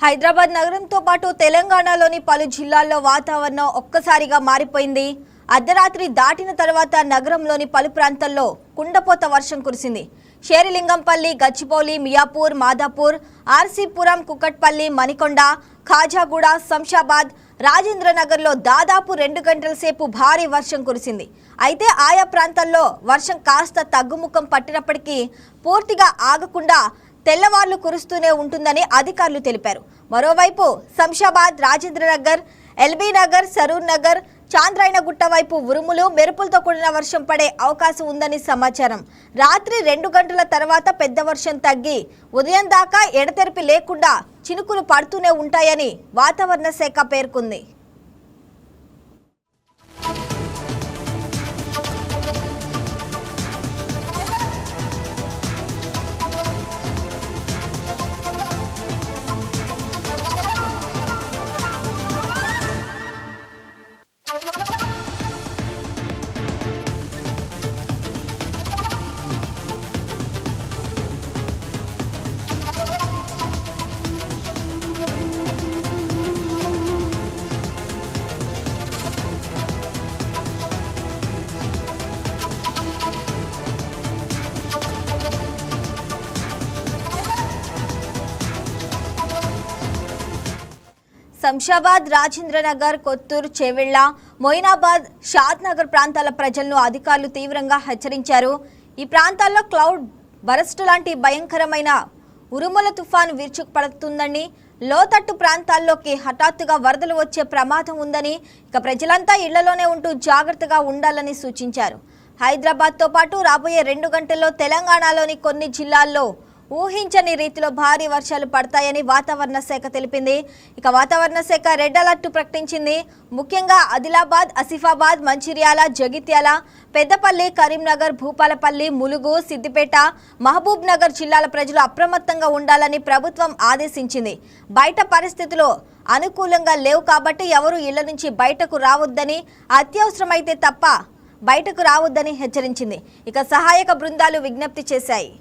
హైదరాబాద్ నగరంతో పాటు తెలంగాణలోని పలు జిల్లాల్లో వాతావరణం ఒక్కసారిగా మారిపోయింది. అర్ధరాత్రి దాటిన తర్వాత నగరంలోని పలు ప్రాంతాల్లో కుండపోత వర్షం కురిసింది. షేరిలింగంపల్లి, గచ్చిబౌలి, మియాపూర్, మాదాపూర్, ఆర్సీపురం, కుకట్పల్లి, మణికొండ, ఖాజాగూడ, శంషాబాద్, రాజేంద్రనగర్లో దాదాపు 2 గంటల సేపు భారీ వర్షం కురిసింది. అయితే ఆయా ప్రాంతాల్లో వర్షం కాస్త తగ్గుముఖం పట్టినప్పటికీ పూర్తిగా ఆగకుండా తెల్లవార్లు కురుస్తూనే ఉంటుందని అధికారులు తెలిపారు. మరోవైపు శంషాబాద్, రాజేంద్రనగర్, ఎల్బీ నగర్, సరూర్ నగర్, చాంద్రాయణగుట్ట వైపు ఉరుములు, మెరుపులతో కూడిన వర్షం పడే అవకాశం ఉందని సమాచారం. రాత్రి 2 గంటల తర్వాత పెద్ద వర్షం తగ్గి ఉదయం దాకా ఎడతెరిపి లేకుండా చినుకులు పడుతూనే ఉంటాయని వాతావరణ శాఖ పేర్కొంది. శంషాబాద్, రాజేంద్రనగర్, కొత్తూరు, చేవెళ్ల, మొయినాబాద్, షాద్నగర్ ప్రాంతాల ప్రజలను అధికారులు తీవ్రంగా హెచ్చరించారు. ఈ ప్రాంతాల్లో క్లౌడ్ బరస్ట్ లాంటి భయంకరమైన ఉరుముల తుఫాను విరుచుకుపడుతుందని, లోతట్టు ప్రాంతాల్లోకి హఠాత్తుగా వరదలు వచ్చే ప్రమాదం ఉందని, ఇక ప్రజలంతా ఇళ్లలోనే ఉంటూ జాగ్రత్తగా ఉండాలని సూచించారు. హైదరాబాద్తో పాటు రాబోయే 2 గంటల్లో తెలంగాణలోని కొన్ని జిల్లాల్లో ఊహించని రీతిలో భారీ వర్షాలు పడతాయని వాతావరణ శాఖ తెలిపింది. ఇక వాతావరణ శాఖ రెడ్ అలర్ట్ ప్రకటించింది. ముఖ్యంగా ఆదిలాబాద్, ఆసిఫాబాద్, మంచిర్యాల, జగిత్యాల, పెద్దపల్లి, కరీంనగర్, భూపాలపల్లి, ములుగు, సిద్దిపేట, మహబూబ్ నగర్ జిల్లాల ప్రజలు అప్రమత్తంగా ఉండాలని ప్రభుత్వం ఆదేశించింది. బయట పరిస్థితులు అనుకూలంగా లేవు కాబట్టి ఎవరు ఇళ్ల నుంచి బయటకు రావద్దని, అత్యవసరమైతే తప్ప బయటకు రావద్దని హెచ్చరించింది. ఇక సహాయక బృందాలు విజ్ఞప్తి చేశాయి.